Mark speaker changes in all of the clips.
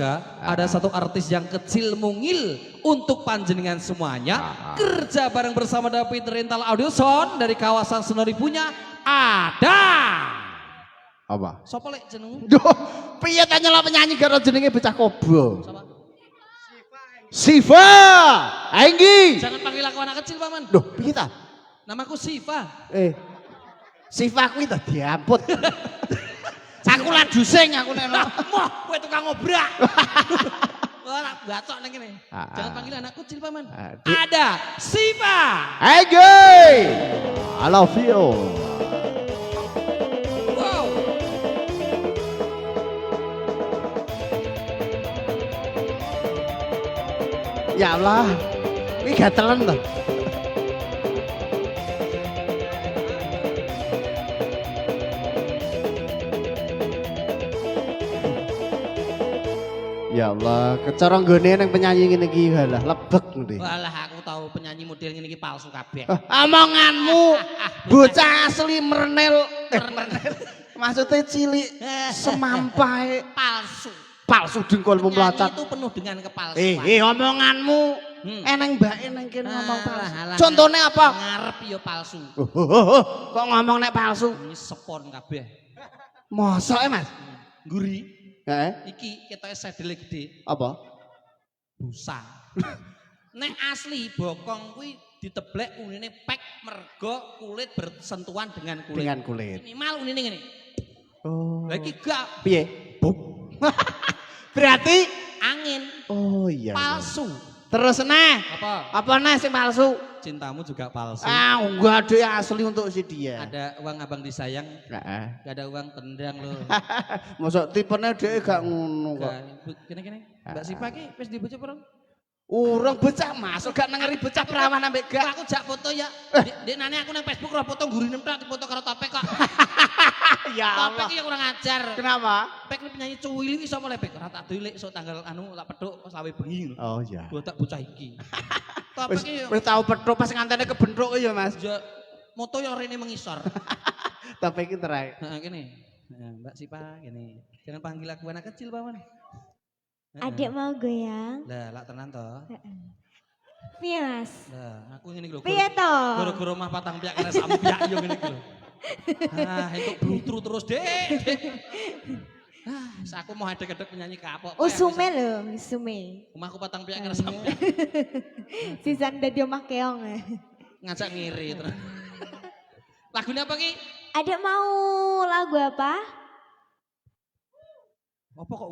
Speaker 1: saga, ada satu artis yang kecil mungil untuk panjenengan semuanya. Kerja bareng bersama David Rental Audio Sound dari kawasan Senoripunya ada.
Speaker 2: Apa?
Speaker 1: Sopo lek jenengmu?
Speaker 2: Duh, piye tanya lah penyanyi karo jenenge bocah kobo.
Speaker 1: Siapa?
Speaker 2: Siva, Anggi.
Speaker 1: Jangan panggil aku anak kecil, Paman.
Speaker 2: Duh, piye ta?
Speaker 1: Namaku Siva.
Speaker 2: Siva kuwi to diamput. Aku lah dusing aku nek.
Speaker 1: Moh, kowe tukang ngobrak. Ora gacok nang kene. Jangan panggil anak kecil, Paman. Ada Siva.
Speaker 2: Anggi. I love you.
Speaker 1: Wow.
Speaker 2: Ya Allah. Ini gatelan to. Ya Allah, kecorong gone nang penyanyi ngene iki halah lebek ngendi.
Speaker 1: Walah aku tahu penyanyi model ngene iki palsu kabeh.
Speaker 2: Omonganmu bocah asli merenel. Maksudnya cilik semampai
Speaker 1: Palsu.
Speaker 2: palsu dengkulmu
Speaker 1: Penyanyi
Speaker 2: melacat.
Speaker 1: itu penuh dengan kepalsuan.
Speaker 2: Omonganmu eneng mbake nang kene ngomong
Speaker 1: Alah,
Speaker 2: palsu.
Speaker 1: alah.
Speaker 2: Contohnya apa?
Speaker 1: Ngarep ya palsu.
Speaker 2: Kok ngomong nek palsu?
Speaker 1: Ini sepon kabeh.
Speaker 2: Mosok Mas?
Speaker 1: Guri.
Speaker 2: Heeh.
Speaker 1: Iki ketoke sedele gede.
Speaker 2: Apa?
Speaker 1: Busa. Nek asli bokong kuwi diteblek unine pek mergo kulit bersentuhan dengan kulit.
Speaker 2: Dengan kulit.
Speaker 1: Minimal unine ngene.
Speaker 2: Oh.
Speaker 1: Lah iki gak
Speaker 2: Piye? Buk. Berarti
Speaker 1: angin.
Speaker 2: oh iya.
Speaker 1: Palsu.
Speaker 2: Terus nah,
Speaker 1: Apa?
Speaker 2: apa nah sing palsu?
Speaker 1: Cintamu juga palsu.
Speaker 2: Ah, enggak ada asli untuk si dia.
Speaker 1: Ada uang abang disayang,
Speaker 2: Heeh.
Speaker 1: gak ada uang tendang loh.
Speaker 2: Mosok tipene dhek gak ngono kok.
Speaker 1: Kene-kene, Mbak Siva ki wis dibojo pernah?
Speaker 2: Urung bocah masuk gak nengeri bocah perawan ambek gak.
Speaker 1: Aku jak foto ya. Dek nane aku nang Facebook ora foto gurine tok foto karo topek kok.
Speaker 2: Ya Allah.
Speaker 1: Topek iki kurang ajar.
Speaker 2: Kenapa?
Speaker 1: Topek penyanyi cuwili iki sapa lepek? Ora tak dolik sok tanggal anu tak pedhuk pas lawe bengi.
Speaker 2: Oh iya.
Speaker 1: Gua tak bocah iki. Topek
Speaker 2: Wis
Speaker 1: iki
Speaker 2: wis tau petruk pas ngantene kebentruk ya Mas.
Speaker 1: ya moto ya rene mengisor.
Speaker 2: Tapi iki terai.
Speaker 1: Heeh kene. Mbak Siva kene. Jangan panggil aku anak kecil, Paman.
Speaker 3: Adik mau goyang?
Speaker 1: Lah, lak tenan to.
Speaker 3: Piye Mas?
Speaker 1: Lah, aku ngene iki lho.
Speaker 3: Piye to?
Speaker 1: Goro-goro mah patang piak kena sampiak yo ngene iki lho. Ah, entuk brutru terus, Dek. Ah, aku mau hadek-hadek penyanyi kapok.
Speaker 3: Usume lho, usume.
Speaker 1: Omahku patang piak kena sampiak.
Speaker 3: Sisan dadi omah keong.
Speaker 1: Ngajak ngiri terus. Lagune apa ki?
Speaker 3: Adik mau lagu apa?
Speaker 1: Apa kok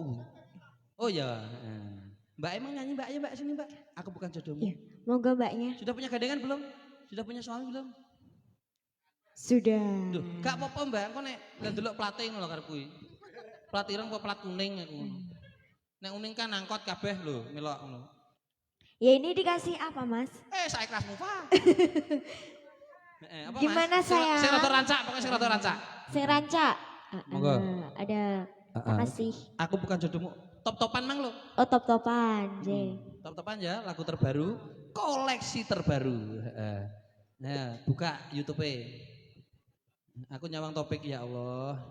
Speaker 1: Oh ya, Mbak emang nyanyi Mbak ya Mbak sini Mbak. Aku bukan jodohmu.
Speaker 3: Iya, monggo mbaknya.
Speaker 1: Sudah punya gandengan belum? Sudah punya suami belum?
Speaker 3: Sudah.
Speaker 1: Duh, gak apa-apa Mbak, kok nek ndelok plate ngono lho karo kuwi. Plat ireng apa plat kuning aku. Nek kuning kan angkot kabeh lho, melok ngono.
Speaker 3: Ya ini dikasih apa Mas?
Speaker 1: Saya kelasmu Pak. Apa,
Speaker 3: Gimana
Speaker 1: Mas?
Speaker 3: sayang?
Speaker 1: Sing rada rancak, pokoknya sing rada rancak.
Speaker 3: Sing rancak.
Speaker 1: Monggo.
Speaker 3: Ada makasih.
Speaker 1: Aku bukan jodohmu. Top-topan mang lo.
Speaker 3: Oh top-topan, J.
Speaker 1: Top-topan ya, lagu terbaru, koleksi terbaru. Nah, buka YouTube. Aku nyawang topik ya Allah.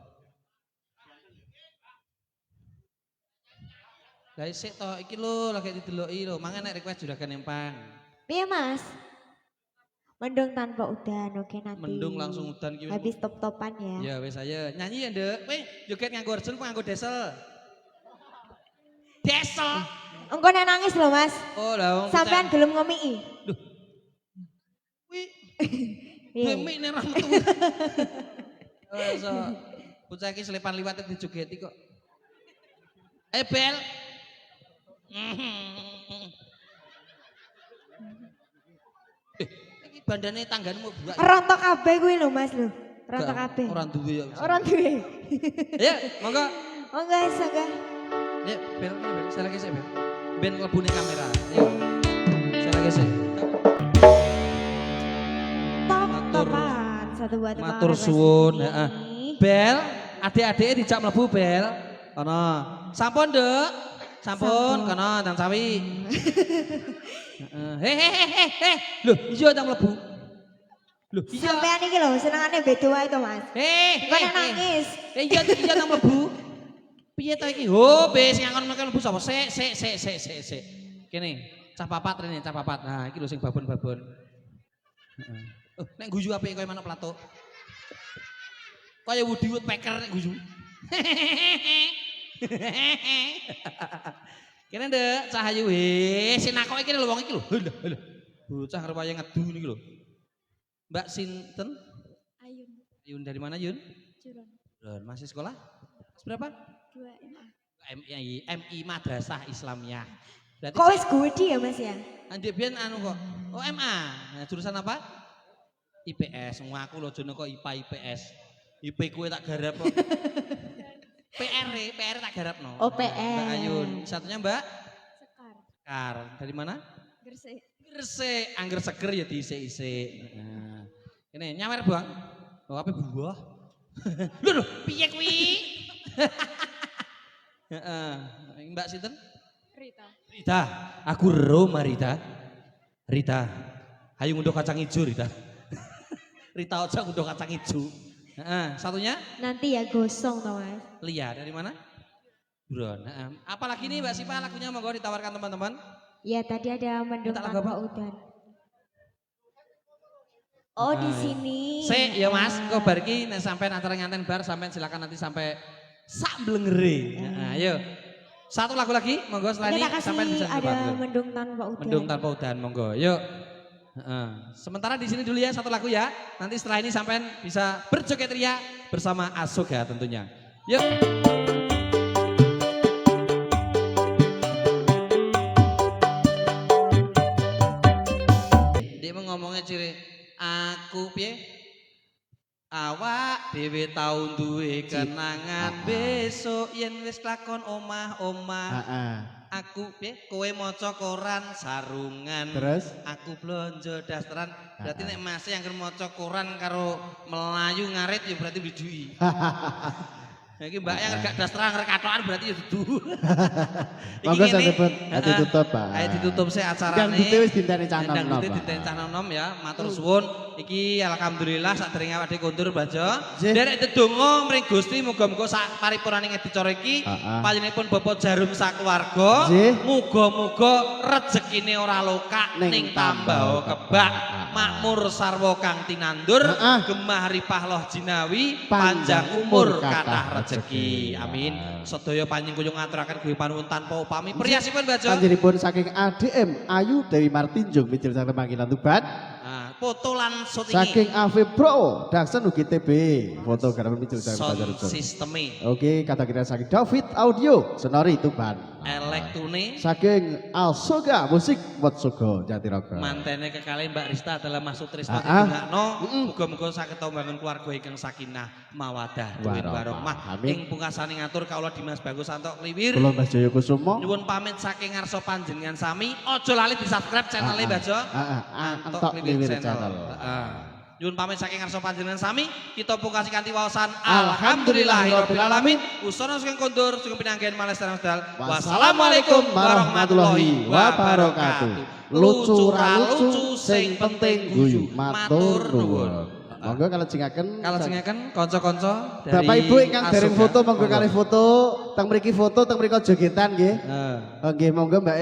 Speaker 1: Guys, sik to iki lho lagi dideloki lho. Mangan nek request juragan empang.
Speaker 3: Piye Mas? Mendung tanpa udan, oke nanti.
Speaker 1: Mendung langsung udan ki.
Speaker 3: Habis top-topan ya.
Speaker 1: Ya wis ayo. Nyanyi ya, Nduk. Kowe joget nganggo orjon apa nganggo desel? Desel.
Speaker 3: Engko nek nangis lho Mas.
Speaker 1: Oh, lah wong
Speaker 3: Sampean gelem ngomiki.
Speaker 1: kuwi
Speaker 3: Piye?
Speaker 1: gemik nek ra metu. Oh, so bocah iki selepan liwat dijogeti kok. Bel. Iki bandane tangganmu buak.
Speaker 3: Rontok kabeh kuwi lho Mas lho. Rontok kabeh.
Speaker 1: Ora duwe ya.
Speaker 3: Ora duwe.
Speaker 1: Ayo, monggo.
Speaker 3: Monggo saga.
Speaker 1: Ya, Bel, saya lagi sih, Bel. Ben mlebu ning kamera. Ayo. Saya lagi sih.
Speaker 3: Top-topan satu buat
Speaker 1: Matur suwun, heeh. Bel, adik-adik dijak mlebu, Bel. Kono. Sampun, Nduk. Sampun, kono Tang Sawi. Hehehe. Loh, iya tang mlebu. Loh, iya.
Speaker 3: Sampean iki lho senengane beda wae to Mas.
Speaker 1: Kok
Speaker 3: Kok nek nangis.
Speaker 1: Iya tang mlebu. Piye ta iki? Oh, be sing ngakon mlebu sapa? Sik. Kene, cah papat rene, cah papat. Nah, iki lho sing babon-babon. Heeh. Oh, nek guyu apik koyo manuk platuk. Kaya Woody Woodpecker nek guyu. Kene ndek Cahayu sing nakoke kene lho wong iki lho. Halah. Bocah arep wayang ngedu niki lho. Mbak sinten?
Speaker 3: Ayun.
Speaker 1: Yun dari mana Yun?
Speaker 3: Juron.
Speaker 1: Masih sekolah? Kelas berapa?
Speaker 3: 2 MA.
Speaker 1: MI Madrasah Islamiyah. Berarti
Speaker 3: Kok wis gede ya Mas ya?
Speaker 1: Andek biyen anu kok. Oh MA. Nah, jurusan apa? IPS. Ngaku lho jono kok IPA IPS. IP kuwe tak garap kok. PR tak garapno.
Speaker 3: Oh PR.
Speaker 1: Mbak Ayun. Satunya Mbak
Speaker 3: Sekar.
Speaker 1: Kar. Dari mana?
Speaker 3: Gresik.
Speaker 1: Gresik. Angger seger ya diisik-isik. Nah. Ini nyawer Bang. Oh apa buah? Lho piye kuwi? Heeh. Mbak sinten? Rita. Aku Roma Rita. Hayu ngunduh kacang hijau Rita. Rita aja ngunduh kacang hijau. Satunya?
Speaker 3: Nanti ya gosong toh Mas.
Speaker 1: Lia dari mana? Buron. Apalagi nih Mbak Sipa lagunya monggo ditawarkan teman-teman.
Speaker 3: Ya tadi ada Mendung
Speaker 1: Minta lagu
Speaker 3: Tanpa
Speaker 1: apa?
Speaker 3: Udan. Oh di sini.
Speaker 1: Sik ya Mas, kok bar iki nek sampean antara nganten bar sampean silakan nanti sampai sak blengere. Nah, ayo. Satu lagu lagi, monggo setelah ini
Speaker 3: Kita
Speaker 1: sampean bisa
Speaker 3: kasih ada
Speaker 1: coba.
Speaker 3: Mendung Tanpa Udan.
Speaker 1: Mendung Tanpa Udan, monggo. Yuk. Sementara di sini dulu ya satu lagu ya. Nanti setelah ini sampean bisa berjoget ria bersama Asoga tentunya. Yuk. Dia mau ngomongnya ciri aku piye? Awak dhewe tau duwe kenangan besok yen wis lakon omah-omah. Aku piye kowe maca koran sarungan.
Speaker 2: Terus
Speaker 1: Aku blonjo dasteran. Berarti nek Mas yang maca koran karo melayu ngarit ya berarti diduki. Iki Mbak yang gak dasteran katokan berarti ya dudu.
Speaker 2: monggo sampeyan ditutup Pak.
Speaker 1: Ayo ditutup sih acarane.
Speaker 2: Yang dite wis dinteni cah nom-nom.
Speaker 1: Yang dite dinteni cah nom-nom ya. Matur suwun. Iki alhamdulillah sadurunge awake kondur Bajo. Derek dedonga mring Gusti muga-muga sak paripurnaning dicara iki panjenenganipun Bapak Jarum sakeluarga muga-muga rezekine ora lokak ning tambah kebak. Makmur sarwa kang tinandur, gemah ripah loh jinawi, panjang umur kathah rezeki. Amin. Sedaya panjenengan kuyung ngaturaken kuwi panuwun tanpa upami. Priyasipun Bajo?
Speaker 2: Panjenenganipun saking ADM Ayu Dewi Martinjung Mijil Sang Panggilan Tuban.
Speaker 1: Foto lan syuting
Speaker 2: Saking AV Pro Daksen ugi TB fotografer Mijil Sang
Speaker 1: sound
Speaker 2: Panggilan.
Speaker 1: sisteme
Speaker 2: Oke, kategori saking David Audio Senori Tuban.
Speaker 1: elektune
Speaker 2: Saking Alsoga Musik Wotsogo Jatirogo.
Speaker 1: mantene kekalih Mbak Rista adalah Mas Sutrisno didongakno muga-muga saged mbangun keluarga ingkang sakinah mawadah duwin warahmah. Ing pungkasane ngatur kawula Dimas Bagus Santok Kliwir.
Speaker 2: Kula Mbah Jaya Kusumo.
Speaker 1: Nyuwun pamit saking ngarsa panjenengan sami. Aja lali di-subscribe channel-e Mbak Jo. Antok Kliwir channel. Nyuwun pamit saking ngarsa panjenengan sami. Kita pungkasi kanthi waosan alhamdulillahirabbil alamin. Usana saking kondur sugeng pinanggihan malih sedal. Wassalamualaikum warahmatullahi wabarakatuh. Lucu ra lucu sing penting guyu.
Speaker 2: Matur nuwun. Monggo kalajengaken
Speaker 1: kanca-kanca dari
Speaker 2: Bapak Ibu ingkang dereng foto monggo kalih foto teng mriki jogetan nggih. Nggih monggo Mbak